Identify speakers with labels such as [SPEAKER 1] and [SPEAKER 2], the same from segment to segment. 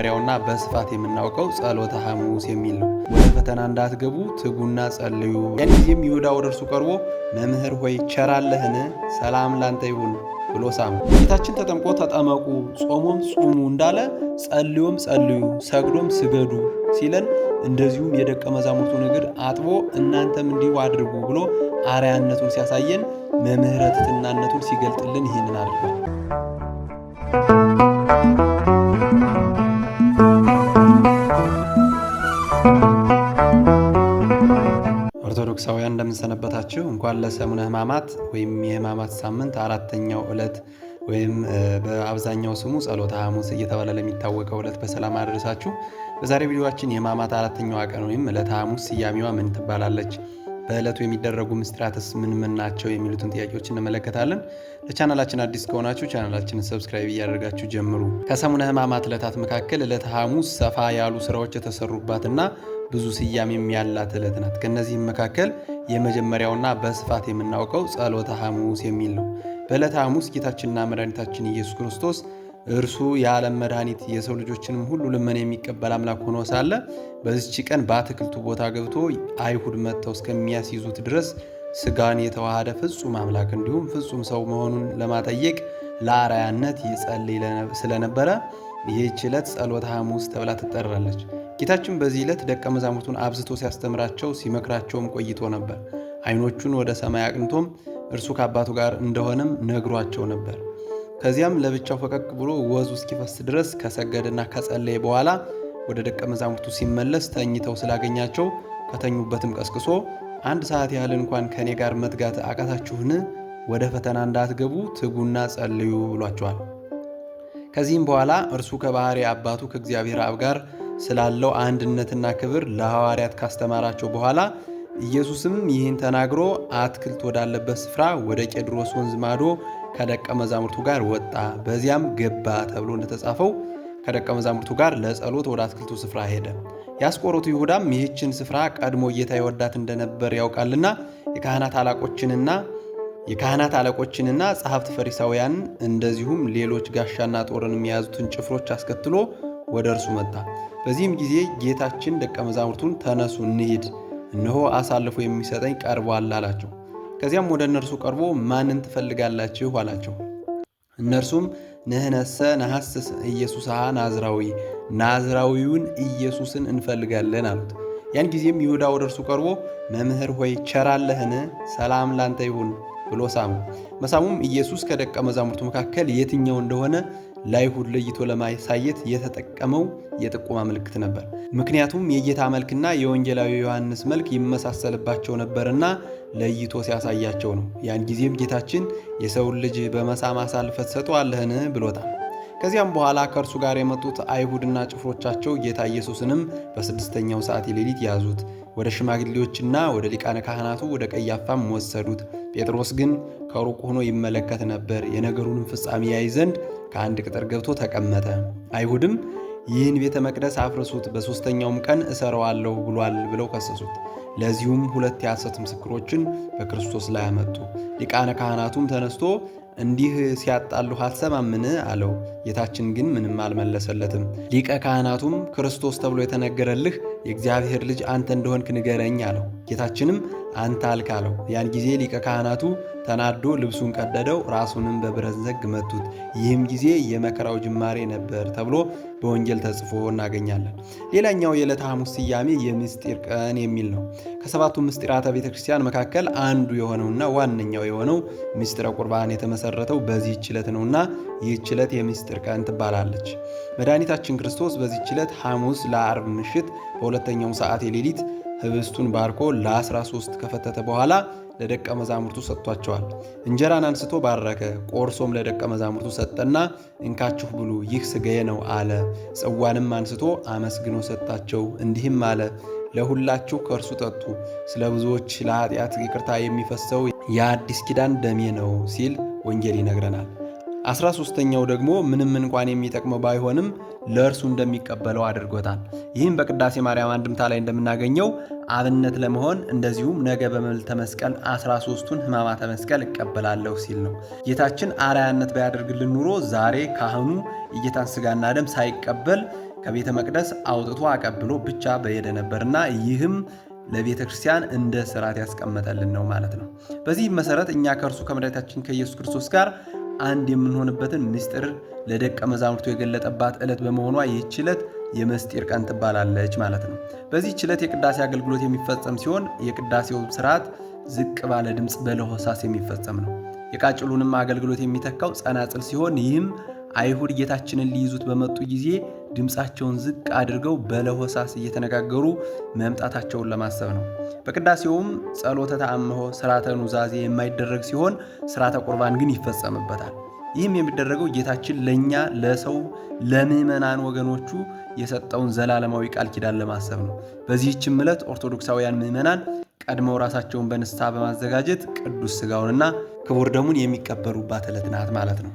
[SPEAKER 1] የመጀመሪያውና በስፋት የምናውቀው ጸሎተ ሐሙስ የሚል ነው። ወደ ፈተና እንዳትገቡ ትጉና ጸልዩ። ያን ጊዜም ይሁዳ ወደ እርሱ ቀርቦ መምህር ሆይ ቸራለህን? ሰላም ላንተ ይሁን ብሎ ሳመው። ጌታችን ተጠምቆ ተጠመቁ፣ ጾሞም ጹሙ እንዳለ ጸልዮም ጸልዩ፣ ሰግዶም ስገዱ ሲለን እንደዚሁም የደቀ መዛሙርቱን እግር አጥቦ እናንተም እንዲሁ አድርጉ ብሎ አርአያነቱን ሲያሳየን መምህረ ትሕትናነቱን ሲገልጥልን ይህንን አድርጓል። ኦርቶዶክሳውያን እንደምንሰነበታችሁ። እንኳን ለሰሙነ ሕማማት ወይም የሕማማት ሳምንት አራተኛው ዕለት ወይም በአብዛኛው ስሙ ጸሎተ ሐሙስ እየተባለ ለሚታወቀው ዕለት በሰላም አደረሳችሁ። በዛሬ ቪዲዮአችን የሕማማት አራተኛዋ ቀን ወይም ዕለተ ሐሙስ ስያሜዋ ምን ትባላለች፣ በዕለቱ የሚደረጉ ምስጢራትስ ምን ምን ናቸው የሚሉትን ጥያቄዎች እንመለከታለን። ለቻናላችን አዲስ ከሆናችሁ ቻናላችንን ሰብስክራይብ እያደረጋችሁ ጀምሩ። ከሰሙነ ሕማማት ዕለታት መካከል ዕለተ ሐሙስ ሰፋ ያሉ ስራዎች የተሰሩባትና ብዙ ስያሜም ያላት ዕለት ናት። ከነዚህም መካከል የመጀመሪያውና በስፋት የምናውቀው ጸሎተ ሐሙስ የሚል ነው። በዕለተ ሐሙስ ጌታችንና መድኃኒታችን ኢየሱስ ክርስቶስ እርሱ የዓለም መድኃኒት የሰው ልጆችንም ሁሉ ልመና የሚቀበል አምላክ ሆኖ ሳለ በዚች ቀን በአትክልቱ ቦታ ገብቶ አይሁድ መጥተው እስከሚያስይዙት ድረስ ሥጋን የተዋሃደ ፍጹም አምላክ እንዲሁም ፍጹም ሰው መሆኑን ለማጠየቅ ለአርአያነት ይጸልይ ስለነበረ ይህች ዕለት ጸሎተ ሐሙስ ተብላ ትጠራለች። ጌታችን በዚህ ዕለት ደቀ መዛሙርቱን አብዝቶ ሲያስተምራቸው ሲመክራቸውም ቆይቶ ነበር። ዓይኖቹን ወደ ሰማይ አቅንቶም እርሱ ከአባቱ ጋር እንደሆነም ነግሯቸው ነበር። ከዚያም ለብቻው ፈቀቅ ብሎ ወዙ እስኪፈስ ድረስ ከሰገደና ከጸለየ በኋላ ወደ ደቀ መዛሙርቱ ሲመለስ ተኝተው ስላገኛቸው ከተኙበትም ቀስቅሶ 1 ሰዓት ያህል እንኳን ከእኔ ጋር መትጋት አቃታችሁን? ወደ ፈተና እንዳትገቡ ትጉና ጸልዩ ብሏቸዋል። ከዚህም በኋላ እርሱ ከባሕሪ አባቱ ከእግዚአብሔር አብ ጋር ስላለው አንድነትና ክብር ለሐዋርያት ካስተማራቸው በኋላ ኢየሱስም ይህን ተናግሮ አትክልት ወዳለበት ስፍራ ወደ ቄድሮስ ወንዝ ማዶ ከደቀ መዛሙርቱ ጋር ወጣ፣ በዚያም ገባ ተብሎ እንደተጻፈው ከደቀ መዛሙርቱ ጋር ለጸሎት ወደ አትክልቱ ስፍራ ሄደ። የአስቆሮቱ ይሁዳም ይህችን ስፍራ ቀድሞ ጌታ ይወዳት እንደነበር ያውቃልና የካህናት አለቆችንና ጸሐፍት ፈሪሳውያን እንደዚሁም ሌሎች ጋሻና ጦርን የያዙትን ጭፍሮች አስከትሎ ወደ እርሱ መጣ። በዚህም ጊዜ ጌታችን ደቀ መዛሙርቱን ተነሱ እንሂድ፣ እነሆ አሳልፎ የሚሰጠኝ ቀርቧል አላቸው። ከዚያም ወደ እነርሱ ቀርቦ ማንን ትፈልጋላችሁ አላቸው። እነርሱም ንሕነሰ ነሐስስ ኢየሱስ ናዝራዊውን ኢየሱስን እንፈልጋለን አሉት። ያን ጊዜም ይሁዳ ወደ እርሱ ቀርቦ መምህር ሆይ ቸራለህን? ሰላም ላንተ ይሁን ብሎ ሳመው። መሳሙም ኢየሱስ ከደቀ መዛሙርቱ መካከል የትኛው እንደሆነ ለአይሁድ ለይቶ ለማሳየት የተጠቀመው የጥቆማ ምልክት ነበር። ምክንያቱም የጌታ መልክና የወንጌላዊ ዮሐንስ መልክ ይመሳሰልባቸው ነበርና ለይቶ ሲያሳያቸው ነው። ያን ጊዜም ጌታችን የሰውን ልጅ በመሳም አሳልፈህ ትሰጠዋለህን ብሎታል። ከዚያም በኋላ ከእርሱ ጋር የመጡት አይሁድና ጭፍሮቻቸው ጌታ ኢየሱስንም በ6ኛው ሰዓት ሌሊት ያዙት፣ ወደ ሽማግሌዎችና ወደ ሊቃነ ካህናቱ ወደ ቀያፋም ወሰዱት። ጴጥሮስ ግን ከሩቅ ሆኖ ይመለከት ነበር፣ የነገሩንም ፍጻሜ ያይ ዘንድ ከአንድ ቅጥር ገብቶ ተቀመጠ። አይሁድም ይህን ቤተ መቅደስ አፍርሱት፣ በ3ኛውም ቀን እሰረዋለሁ ብሏል ብለው ከሰሱት። ለዚሁም 2 የሐሰት ምስክሮችን በክርስቶስ ላይ አመጡ። ሊቃነ ካህናቱም ተነስቶ እንዲህ ሲያጣሉህ አትሰማምን አለው። ጌታችን ግን ምንም አልመለሰለትም። ሊቀ ካህናቱም ክርስቶስ ተብሎ የተነገረልህ የእግዚአብሔር ልጅ አንተ እንደሆንክ ንገረኝ አለው። ጌታችንም አንተ አልክ አለው። ያን ጊዜ ሊቀ ካህናቱ ተናዶ ልብሱን ቀደደው፣ ራሱንም በብረት ዘንግ መቱት። ይህም ጊዜ የመከራው ጅማሬ ነበር ተብሎ በወንጌል ተጽፎ እናገኛለን። ሌላኛው የዕለተ ሐሙስ ስያሜ የምስጢር ቀን የሚል ነው። ከ7ቱ ምስጢራተ ቤተ ክርስቲያን መካከል አንዱ የሆነውና ዋነኛው የሆነው ምስጢረ ቁርባን የተመሰረተው በዚህች ዕለት ነውና ይህች ዕለት የምስጢር ቀን ትባላለች። መድኃኒታችን ክርስቶስ በዚህች ዕለት ሐሙስ ለዓርብ ምሽት በ2ኛው ሰዓት የሌሊት ህብስቱን ባርኮ ለ13 ከፈተተ በኋላ ለደቀ መዛሙርቱ ሰጥቷቸዋል። እንጀራን አንስቶ ባረከ፣ ቆርሶም ለደቀ መዛሙርቱ ሰጠና እንካችሁ ብሉ፣ ይህ ሥጋዬ ነው አለ። ጽዋንም አንስቶ አመስግኖ ሰጣቸው፣ እንዲህም አለ፣ ለሁላችሁ ከእርሱ ጠጡ፣ ስለ ብዙዎች ለኃጢአት ይቅርታ የሚፈሰው የአዲስ ኪዳን ደሜ ነው ሲል ወንጌል ይነግረናል። 13ኛው ደግሞ ምንም እንኳን የሚጠቅመው ባይሆንም ለእርሱ እንደሚቀበለው አድርጎታል። ይህም በቅዳሴ ማርያም አንድምታ ላይ እንደምናገኘው አብነት ለመሆን እንደዚሁም ነገ በመልዕልተ መስቀል 13ቱን ሕማማተ መስቀል እቀበላለሁ ሲል ነው። ጌታችን አርአያነት ባያደርግልን ኑሮ ዛሬ ካህኑ የጌታን ሥጋና ደም ሳይቀበል ከቤተ መቅደስ አውጥቶ አቀብሎ ብቻ በሄደ ነበርና ይህም ለቤተ ክርስቲያን እንደ ሥርዓት ያስቀመጠልን ነው ማለት ነው። በዚህ መሠረት እኛ ከእርሱ ከመድኃኒታችን ከኢየሱስ ክርስቶስ ጋር አንድ የምንሆንበትን ምስጢር ለደቀ መዛሙርቱ የገለጠባት ዕለት በመሆኗ ይህች ዕለት የምስጢር ቀን ትባላለች ማለት ነው። በዚህች ዕለት የቅዳሴ አገልግሎት የሚፈጸም ሲሆን የቅዳሴው ሥርዓት ዝቅ ባለ ድምፅ በለሆሳስ የሚፈጸም ነው። የቃጭሉንም አገልግሎት የሚተካው ጸናጽል ሲሆን ይህም አይሁድ ጌታችንን ሊይዙት በመጡ ጊዜ ድምፃቸውን ዝቅ አድርገው በለሆሳስ እየተነጋገሩ መምጣታቸውን ለማሰብ ነው። በቅዳሴውም ጸሎተ ተአምሆ፣ ሥርዓተ ኑዛዜ የማይደረግ ሲሆን ሥርዓተ ቁርባን ግን ይፈጸምበታል። ይህም የሚደረገው ጌታችን ለእኛ ለሰው ለምዕመናን ወገኖቹ የሰጠውን ዘላለማዊ ቃል ኪዳን ለማሰብ ነው። በዚህችም ዕለት ኦርቶዶክሳውያን ምዕመናን ቀድመው ራሳቸውን በንስሐ በማዘጋጀት ቅዱስ ሥጋውንና ክቡር ደሙን የሚቀበሉባት ዕለት ናት ማለት ነው።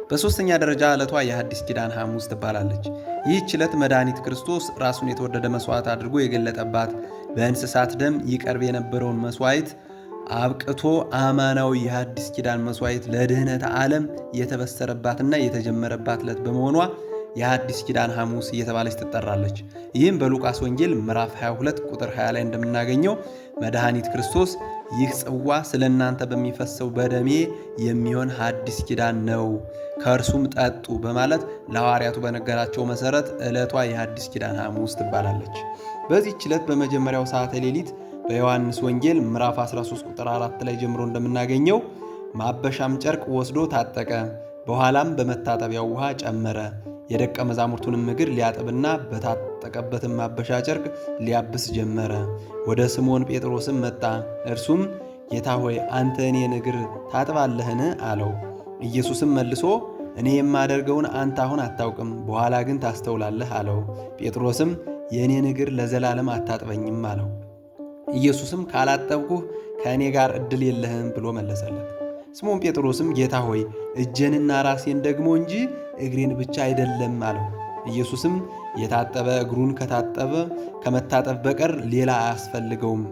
[SPEAKER 1] በሦስተኛ ደረጃ ዕለቷ የሐዲስ ኪዳን ሐሙስ ትባላለች። ይህች ዕለት መድኃኒት ክርስቶስ ራሱን የተወደደ መሥዋዕት አድርጎ የገለጠባት፣ በእንስሳት ደም ይቀርብ የነበረውን መሥዋዕት አብቅቶ አማናዊ የሐዲስ ኪዳን መሥዋዕት ለድኅነተ ዓለም የተበሰረባትና የተጀመረባት ዕለት በመሆኗ የሐዲስ ኪዳን ሐሙስ እየተባለች ትጠራለች። ይህም በሉቃስ ወንጌል ምዕራፍ 22 ቁጥር 20 ላይ እንደምናገኘው መድኃኒት ክርስቶስ ይህ ጽዋ ስለ እናንተ በሚፈሰው በደሜ የሚሆን ሐዲስ ኪዳን ነው፣ ከእርሱም ጠጡ በማለት ለሐዋርያቱ በነገራቸው መሠረት ዕለቷ የሐዲስ ኪዳን ሐሙስ ትባላለች። በዚህች ዕለት በመጀመሪያው ሰዓተ ሌሊት በዮሐንስ ወንጌል ምዕራፍ 13 ቁጥር 4 ላይ ጀምሮ እንደምናገኘው ማበሻም ጨርቅ ወስዶ ታጠቀ፣ በኋላም በመታጠቢያው ውሃ ጨመረ፣ የደቀ መዛሙርቱንም እግር ሊያጥብና በታጠቀበትም ማበሻ ጨርቅ ሊያብስ ጀመረ። ወደ ስምዖን ጴጥሮስም መጣ። እርሱም ጌታ ሆይ አንተ እኔን እግር ታጥባለህን? አለው። ኢየሱስም መልሶ እኔ የማደርገውን አንተ አሁን አታውቅም፣ በኋላ ግን ታስተውላለህ አለው። ጴጥሮስም የእኔን እግር ለዘላለም አታጥበኝም አለው። ኢየሱስም ካላጠብኩህ ከእኔ ጋር ዕድል የለህም ብሎ መለሰለት። ስምዖን ጴጥሮስም ጌታ ሆይ እጄንና ራሴን ደግሞ እንጂ እግሬን ብቻ አይደለም አለው። ኢየሱስም የታጠበ እግሩን ከመታጠብ በቀር ሌላ አያስፈልገውም፣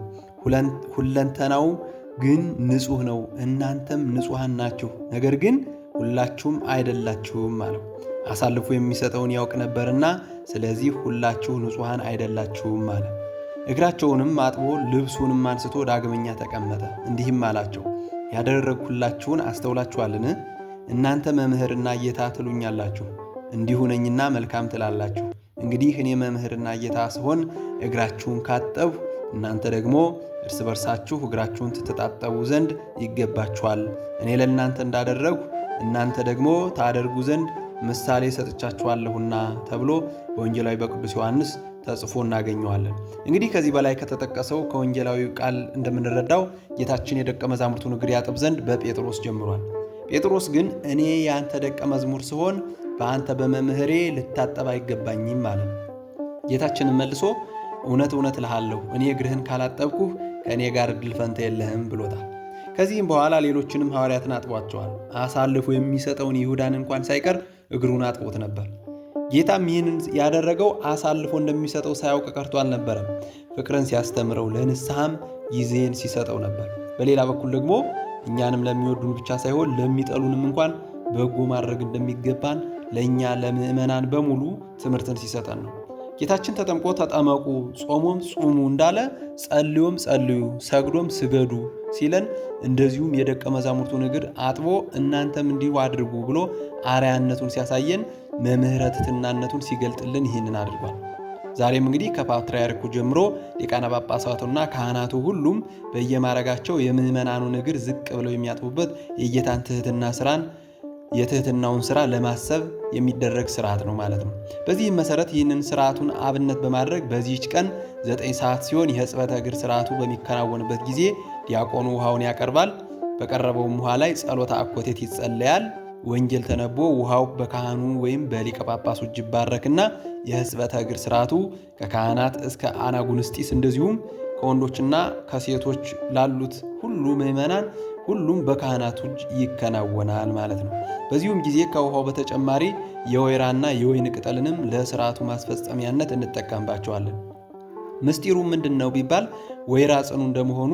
[SPEAKER 1] ሁለንተናው ግን ንጹሕ ነው። እናንተም ንጹሐን ናችሁ፣ ነገር ግን ሁላችሁም አይደላችሁም አለው። አሳልፎ የሚሰጠውን ያውቅ ነበርና ስለዚህ ሁላችሁ ንጹሐን አይደላችሁም አለ። እግራቸውንም አጥቦ ልብሱንም አንስቶ ዳግመኛ ተቀመጠ። እንዲህም አላቸው፣ ያደረግሁላችሁን አስተውላችኋልን? እናንተ መምህርና ጌታ ትሉኛላችሁ፣ እንዲሁ ነኝና መልካም ትላላችሁ። እንግዲህ እኔ መምህርና ጌታ ስሆን እግራችሁን ካጠብሁ፣ እናንተ ደግሞ እርስ በርሳችሁ እግራችሁን ትታጠቡ ዘንድ ይገባችኋል። እኔ ለእናንተ እንዳደረግሁ እናንተ ደግሞ ታደርጉ ዘንድ ምሳሌ ሰጥቻችኋለሁና ተብሎ በወንጌላዊ በቅዱስ ዮሐንስ ተጽፎ እናገኘዋለን። እንግዲህ ከዚህ በላይ ከተጠቀሰው ከወንጌላዊ ቃል እንደምንረዳው ጌታችን የደቀ መዛሙርቱን እግር ያጥብ ዘንድ በጴጥሮስ ጀምሯል። ጴጥሮስ ግን እኔ የአንተ ደቀ መዝሙር ስሆን በአንተ በመምህሬ ልታጠብ አይገባኝም አለ። ጌታችንን መልሶ እውነት እውነት እልሃለሁ እኔ እግርህን ካላጠብኩህ ከእኔ ጋር ዕድል ፈንታ የለህም ብሎታል። ከዚህም በኋላ ሌሎችንም ሐዋርያትን አጥቧቸዋል። አሳልፎ የሚሰጠውን ይሁዳን እንኳን ሳይቀር እግሩን አጥቦት ነበር። ጌታም ይህንን ያደረገው አሳልፎ እንደሚሰጠው ሳያውቅ ቀርቶ አልነበረም። ፍቅርን ሲያስተምረው ለንስሐም ጊዜን ሲሰጠው ነበር። በሌላ በኩል ደግሞ እኛንም ለሚወዱን ብቻ ሳይሆን ለሚጠሉንም እንኳን በጎ ማድረግ እንደሚገባን ለእኛ ለምዕመናን በሙሉ ትምህርትን ሲሰጠን ነው። ጌታችን ተጠምቆ ተጠመቁ፣ ጾሞም ጹሙ እንዳለ ጸልዮም ጸልዩ፣ ሰግዶም ስገዱ ሲለን እንደዚሁም የደቀ መዛሙርቱን እግር አጥቦ እናንተም እንዲሁ አድርጉ ብሎ አርአያነቱን ሲያሳየን መምህረ ትሕትናነቱን ሲገልጥልን ይህንን አድርጓል። ዛሬም እንግዲህ ከፓትርያርኩ ጀምሮ ሊቃነ ጳጳሳቱና ካህናቱ ሁሉም በየማረጋቸው የምዕመናኑን እግር ዝቅ ብለው የሚያጥቡበት የጌታን የትሕትናውን ሥራ ለማሰብ የሚደረግ ስርዓት ነው ማለት ነው። በዚህም መሰረት ይህንን ስርዓቱን አብነት በማድረግ በዚህች ቀን 9 ሰዓት ሲሆን የሕጽበተ እግር ስርዓቱ በሚከናወንበት ጊዜ ዲያቆኑ ውሃውን ያቀርባል። በቀረበውም ውሃ ላይ ጸሎተ አኮቴት ይጸለያል። ወንጌል ተነቦ ውሃው በካህኑ ወይም በሊቀ ጳጳሱ እጅ ይባረክና የሕጽበተ እግር ስርዓቱ ከካህናት እስከ አናጉንስጢስ እንደዚሁም ከወንዶችና ከሴቶች ላሉት ሁሉ ምዕመናን ሁሉም በካህናቱ እጅ ይከናወናል ማለት ነው። በዚሁም ጊዜ ከውሃው በተጨማሪ የወይራና የወይን ቅጠልንም ለስርዓቱ ማስፈጸሚያነት እንጠቀምባቸዋለን። ምስጢሩ ምንድን ነው ቢባል ወይራ ጽኑ እንደመሆኑ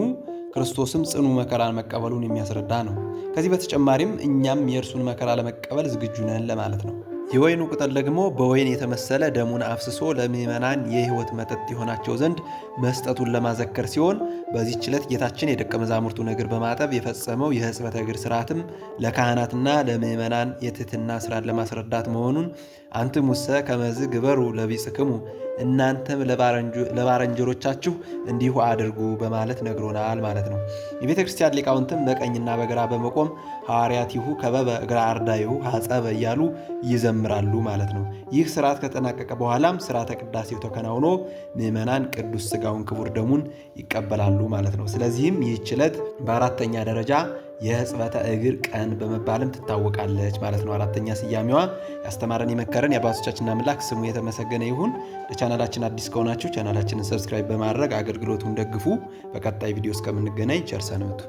[SPEAKER 1] ክርስቶስም ጽኑ መከራን መቀበሉን የሚያስረዳ ነው። ከዚህ በተጨማሪም እኛም የእርሱን መከራ ለመቀበል ዝግጁ ነን ለማለት ነው። የወይኑ ቅጠል ደግሞ በወይን የተመሰለ ደሙን አፍስሶ ለምእመናን የሕይወት መጠጥ የሆናቸው ዘንድ መስጠቱን ለማዘከር ሲሆን በዚህች ዕለት ጌታችን የደቀ መዛሙርቱን እግር በማጠብ የፈጸመው የሕጽበተ እግር ስርዓትም ለካህናትና ለምእመናን የትሕትና ስራን ለማስረዳት መሆኑን አንትሙሰ ከመዝ ግበሩ ለቢጽክሙ እናንተም ለባልንጀሮቻችሁ እንዲሁ አድርጉ በማለት ነግሮናል ማለት ነው። የቤተ ክርስቲያን ሊቃውንትም በቀኝና በግራ በመቆም ሐዋርያቲሁ ከበበ እግረ አርዳኢሁ ሐጸበ እያሉ ይዘምራሉ ማለት ነው። ይህ ስርዓት ከጠናቀቀ በኋላም ስርዓተ ቅዳሴው ተከናውኖ ምእመናን ቅዱስ ሥጋውን ክቡር ደሙን ይቀበላሉ ማለት ነው። ስለዚህም ይህች ዕለት በአራተኛ ደረጃ የሕጽበተ እግር ቀን በመባልም ትታወቃለች ማለት ነው። አራተኛ ስያሜዋ ያስተማረን የመከረን የአባቶቻችን አምላክ ስሙ የተመሰገነ ይሁን። ለቻናላችን አዲስ ከሆናችሁ ቻናላችንን ሰብስክራይብ በማድረግ አገልግሎቱን ደግፉ። በቀጣይ ቪዲዮ እስከምንገናኝ ቸር ሰንብቱ።